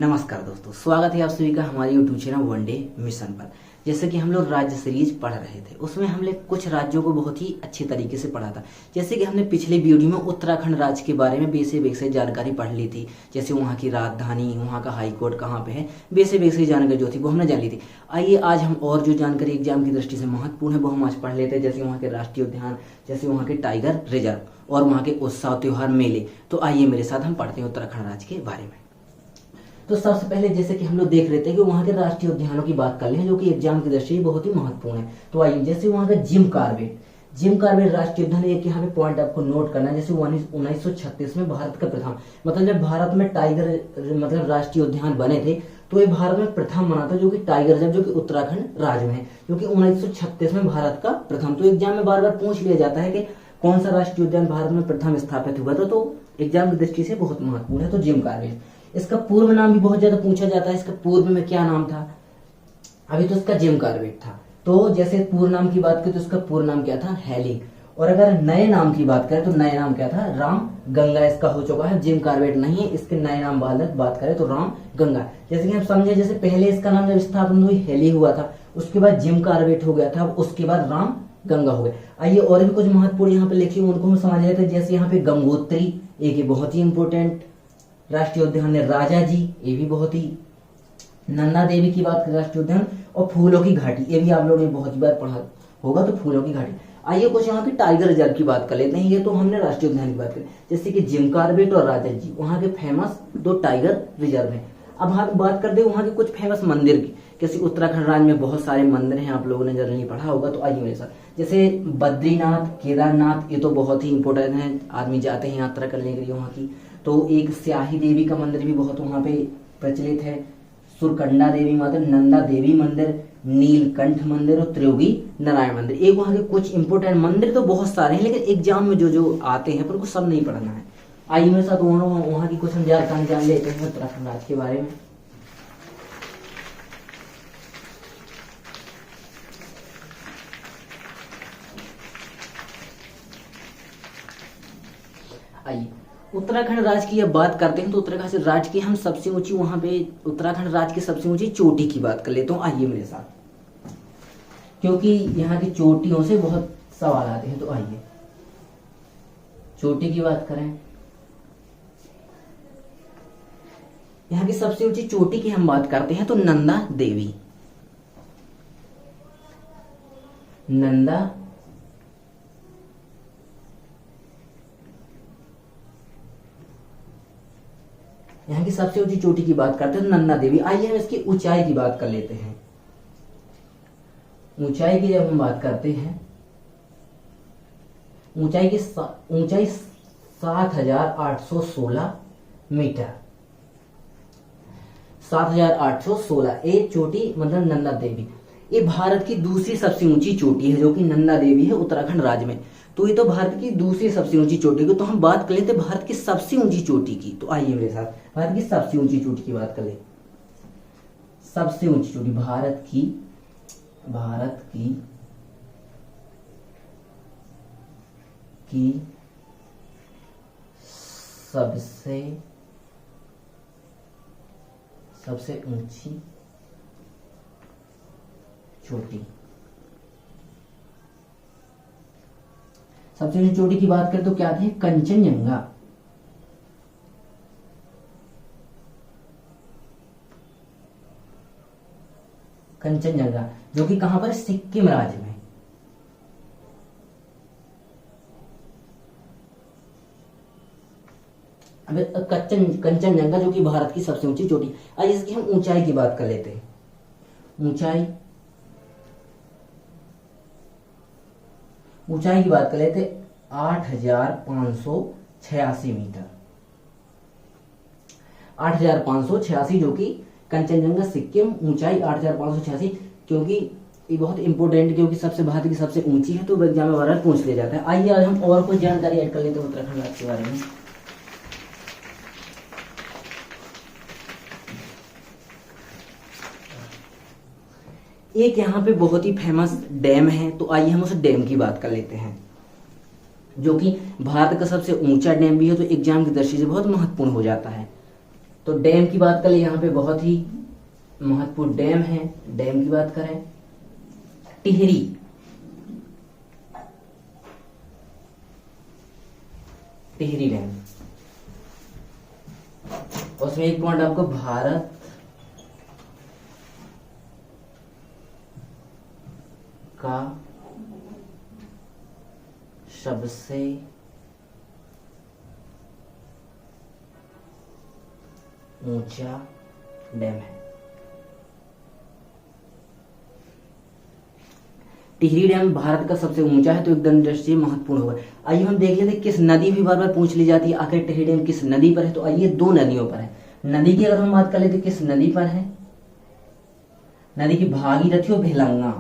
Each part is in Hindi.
नमस्कार दोस्तों, स्वागत है आप सभी का हमारे यूट्यूब चैनल वनडे मिशन पर। जैसे कि हम लोग राज्य सीरीज पढ़ रहे थे, उसमें हमने कुछ राज्यों को बहुत ही अच्छी तरीके से पढ़ा था। जैसे कि हमने पिछले वीडियो में उत्तराखंड राज्य के बारे में बेसिक जानकारी पढ़ ली थी। जैसे वहाँ की राजधानी, वहाँ का हाई कोर्ट कहाँ पे है, बेसिक जानकारी जो थी वो हमने जान ली थी। आइए आज हम और जो जानकारी एग्जाम की दृष्टि से महत्वपूर्ण है वो हम आज पढ़ लेते हैं। जैसे वहाँ के राष्ट्रीय उद्यान, जैसे वहाँ के टाइगर रिजर्व और वहाँ के उत्सव, त्योहार, मेले। तो आइए मेरे साथ हम पढ़ते हैं उत्तराखंड राज्य के बारे में। तो सबसे पहले जैसे कि हम लोग देख रहे थे कि वहाँ के राष्ट्रीय उद्यानों की बात कर लें, जो कि एग्जाम की दृष्टि से बहुत ही महत्वपूर्ण है। तो आइए, जैसे वहाँ का जिम कार्बेट राष्ट्रीय उद्यान, एक यहाँ पे पॉइंट आपको नोट करना है। जैसे 1936 में भारत का प्रथम, मतलब जब भारत में टाइगर मतलब राष्ट्रीय उद्यान बने थे, तो ये भारत में प्रथम बना था, जो कि टाइगर रिजर्व, जो कि उत्तराखंड राज्य में है, जो कि 1936 में भारत का प्रथम। तो एग्जाम में बार बार पूछ लिया जाता है कि कौन सा राष्ट्रीय उद्यान भारत में प्रथम स्थापित हुआ था। तो एग्जाम की दृष्टि से बहुत महत्वपूर्ण है। तो जिम कार्बेट, इसका पूर्व नाम भी बहुत ज्यादा पूछा जाता है, इसका पूर्व में क्या नाम था। अभी तो इसका जिम कार्बेट था। तो जैसे पूर्व नाम की बात करें तो इसका पूर्व नाम क्या था, हेली। और अगर नए नाम की बात करें तो नया नाम क्या था, राम गंगा इसका हो चुका है। जिम कार्बेट नहीं है, इसके नए नाम बात करें तो राम गंगा। जैसे कि हम समझे, जैसे पहले इसका नाम जब स्थापना हुई हेली हुआ था, उसके बाद जिम कार्बेट हो गया था, उसके बाद राम गंगा हो गया। आइए और भी कुछ महत्वपूर्ण यहाँ पे लिखिए, उनको हम समझ लेते हैं। जैसे यहाँ पे गंगोत्री, एक बहुत ही इंपोर्टेंट राष्ट्रीय उद्यान है। राजा जी, ये भी बहुत ही। नंदा देवी की बात करें राष्ट्रीय उद्यान, और फूलों की घाटी, ये भी आप लोगों ने बहुत बार पढ़ा होगा। तो फूलों की घाटी। आइए कुछ यहाँ पे टाइगर रिजर्व की बात कर लेते हैं। ये तो हमने राष्ट्रीय उद्यान की बात करी, जैसे कि जिम कार्बेट और राजा जी वहाँ के फेमस दो टाइगर रिजर्व है। अब हम बात करते हैं वहाँ के कुछ फेमस मंदिर की। जैसे उत्तराखंड राज्य में बहुत सारे मंदिर हैं, आप लोगों ने जनरली पढ़ा होगा। तो आइए मेरे साथ, जैसे बद्रीनाथ, केदारनाथ, ये तो बहुत ही इंपॉर्टेंट है, आदमी जाते हैं यात्रा करने के लिए वहाँ की। तो एक स्याही देवी का मंदिर भी बहुत वहाँ पे प्रचलित है। सुरकंडा देवी मंदिर, नंदा देवी मंदिर, नीलकंठ मंदिर और त्रियोगी नारायण मंदिर। एक वहाँ के कुछ इंपोर्टेंट मंदिर तो बहुत सारे हैं, लेकिन एग्जाम में जो आते हैं पर उनको सब नहीं पढ़ना है। आइए मेरे साथ वहाँ की कुछ हम जानकारी जान लेते हैं उत्तराखंड राज्य के बारे में। आइए उत्तराखंड राज्य की जब बात करते हैं तो उत्तराखंड राज्य की हम सबसे ऊंची, वहां पे उत्तराखंड राज्य की सबसे ऊंची चोटी की बात कर लेता हूँ। आइए मेरे साथ, क्योंकि यहाँ की चोटियों से बहुत सवाल आते हैं। तो आइए चोटी की बात करें, यहाँ की सबसे ऊंची चोटी की हम बात करते हैं तो नंदा देवी, नंदा यहाँ की सबसे ऊंची चोटी की बात करते हैं तो नंदा देवी। आइए हम इसकी ऊंचाई की बात कर लेते हैं। ऊंचाई की जब हम बात करते हैं, ऊंचाई 7,816 मीटर, 7,816। एक चोटी मतलब नंदा देवी, ये भारत की दूसरी सबसे ऊंची चोटी है, जो कि नंदा देवी है उत्तराखंड राज्य में। तो ये तो भारत की दूसरी सबसे ऊंची चोटी की। तो हम बात कर लेते भारत की सबसे ऊंची चोटी की। तो आइए मेरे साथ भारत की सबसे ऊंची चोटी की बात कर ले। सबसे ऊंची चोटी भारत की सबसे ऊंची चोटी, सबसे ऊंची चोटी की बात करें तो क्या थी, कंचनजंगा। कंचनजंगा जो कि कहां पर, सिक्किम राज्य में। अब कंचनजंगा जो कि भारत की सबसे ऊंची चोटी। आइए इसकी हम ऊंचाई की बात कर लेते हैं। ऊंचाई की बात कर लेते 8,586 मीटर, 8,586, जो कि कंचनजंगा सिक्किम, ऊंचाई 8,586। क्योंकि ये बहुत इंपोर्टेंट, क्योंकि सबसे भारत की सबसे ऊंची है, तो एग्जाम में बार पूछ लिया जाता है। आइए आज हम और कुछ जानकारी ऐड कर लेते हैं उत्तराखंड राज्य के बारे में। एक यहाँ पे बहुत ही फेमस डैम है, तो आइए हम उस डैम की बात कर लेते हैं, जो कि भारत का सबसे ऊंचा डैम भी है, तो एग्जाम की दृष्टि से बहुत महत्वपूर्ण हो जाता है। तो डैम की बात करें, यहाँ पे बहुत ही महत्वपूर्ण डैम है। डैम की बात करें, टिहरी, टिहरी डैम। उसमें एक पॉइंट आपको, भारत का सबसे ऊंचा डैम है। टिहरी डैम भारत का सबसे ऊंचा है, तो एकदम दृष्टि महत्वपूर्ण होगा। आइए हम देख लेते हैं किस नदी, भी बार बार पूछ ली जाती है आखिर टिहरी डैम किस नदी पर है। तो आइए, दो नदियों पर है। नदी की अगर हम बात कर लेते हैं, किस नदी पर है? नदी की भागीरथी और भेलांगना,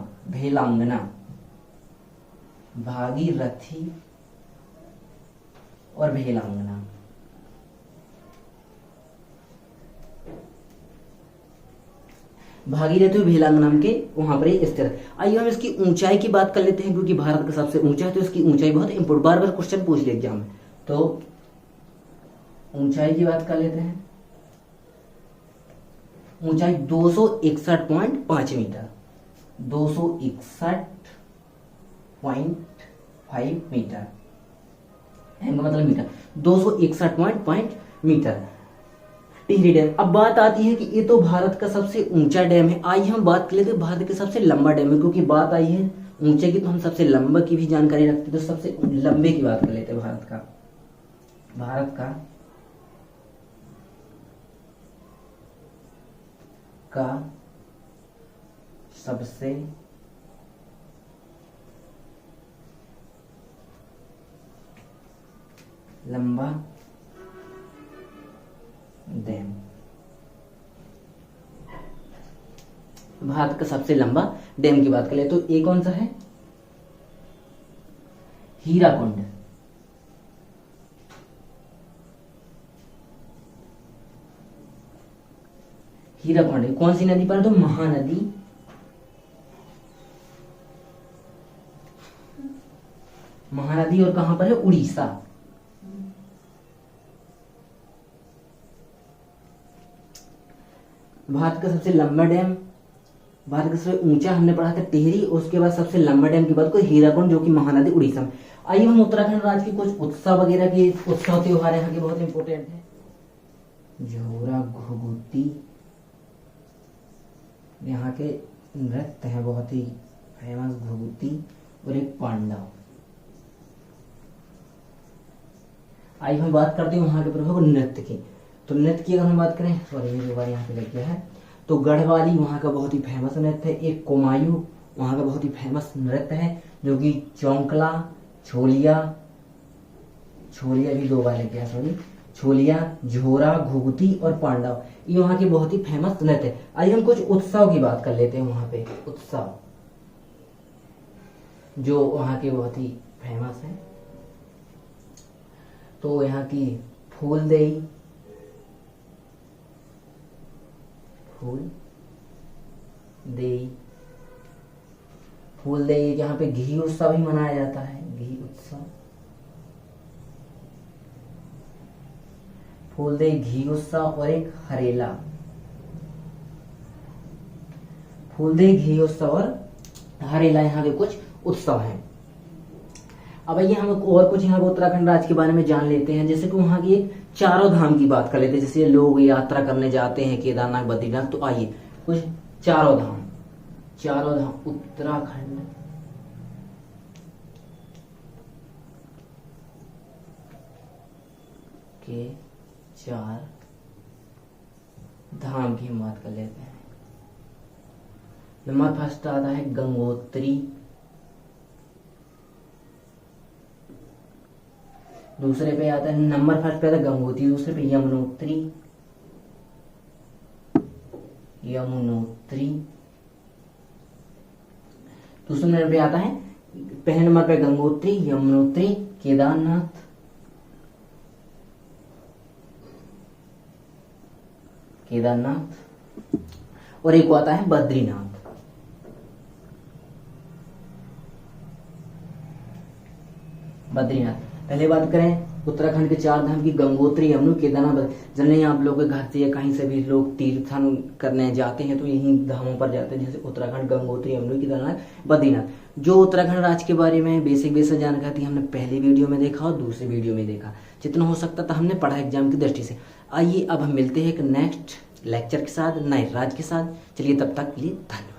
भागीरथी और भेलांगना। भागीरथी और भेलांगना के वहां पर स्थित है। आइए हम इसकी ऊंचाई की बात कर लेते हैं, क्योंकि भारत का सबसे ऊंचा है तो इसकी ऊंचाई बहुत इंपोर्टेंट, बार बार क्वेश्चन पूछ लिया एग्जाम में। तो ऊंचाई की बात कर लेते हैं। ऊंचाई 261.5 मीटर, 261.5 मीटर, मतलब मीटर, 261.5 मीटर टिहरी डैम। अब बात आती है कि ये तो भारत का सबसे ऊंचा डैम है। आइए हम बात कर लेते हैं भारत के सबसे लंबा डैम है, क्योंकि बात आई है ऊंचे की तो हम सबसे लंबा की भी जानकारी रखते हैं। तो सबसे लंबे की बात कर लेते हैं, भारत का सबसे लंबा डैम, भारत का सबसे लंबा डैम की बात करें तो ये कौन सा है? हीराकुंड। हीराकुंड कौन सी नदी पर है? तो महानदी, महानदी। और कहां पर है? उड़ीसा। भारत का सबसे लंबा डैम, भारत का सबसे ऊंचा हमने पढ़ा था टिहरी, उसके बाद सबसे लंबा डैम की बात को हीराकुंड, जो कि महानदी उड़ीसा में। आइए हम उत्तराखंड राज्य के कुछ उत्सव वगैरह के उत्सव त्योहार यहाँ के बहुत इंपोर्टेंट है। झोरा घुघुती, यहाँ के नृत्य है बहुत ही फेमस, घुघुती और एक पांडव। आइए हम बात करते हैं वहां के प्रमुख नृत्य की। तो नृत्य की अगर हम बात करें, सॉरी मेरे बार यहाँ पे लग गया है, तो गढ़वाली वहाँ का बहुत ही फेमस नृत्य है। एक कुमायूं वहाँ का बहुत ही फेमस नृत्य है, जो कि चौंकला, छोलिया भी दो बार लग गया, सॉरी, छोलिया, झोरा, घुघुती और पांडव, ये वहाँ के बहुत ही फेमस नृत्य है। आइए हम कुछ उत्सव की बात कर लेते हैं। वहाँ पे उत्सव जो वहाँ के बहुत ही फेमस है, तो यहाँ की फूलदेई, फूलदेई, यहाँ पे घी उत्सव भी मनाया जाता है, घी उत्सव, फूलदेई, घी उत्सव और एक हरेला, फूलदेई, घी उत्सव और हरेला यहाँ के कुछ उत्सव हैं। अब आइए हम और कुछ यहाँ उत्तराखंड राज्य के बारे में जान लेते हैं। जैसे कि वहाँ की एक चारों धाम की बात कर लेते हैं। जैसे लोग यात्रा करने जाते हैं केदारनाथ, बद्रीनाथ, तो आइए कुछ चारों धाम उत्तराखंड के 4 धाम की हम बात कर लेते हैं। नंबर फर्स्ट आता है गंगोत्री, दूसरे पे आता है, नंबर फर्स्ट पे आता है गंगोत्री, दूसरे पे यमुनोत्री, दूसरे नंबर पे आता है, पहले नंबर पे गंगोत्री, यमुनोत्री, केदारनाथ, और एक आता है बद्रीनाथ। पहले बात करें उत्तराखंड के 4 धाम की गंगोत्री, यमुनों, केदारनाथ। जनरली आप लोग के घर से या कहीं से भी लोग तीर्थन करने जाते हैं तो यही धामों पर जाते हैं, जैसे उत्तराखंड, गंगोत्री, यमुनों, केदारनाथ, बद्रीनाथ। जो उत्तराखंड राज्य के बारे में बेसिक जानकारी थी हमने पहली वीडियो में देखा और दूसरी वीडियो में देखा, जितना हो सकता था हमने पढ़ा एग्जाम की दृष्टि से। आइए अब हम मिलते हैं एक नेक्स्ट लेक्चर के साथ, नए राज्य के साथ। चलिए तब तक के लिए धन्यवाद।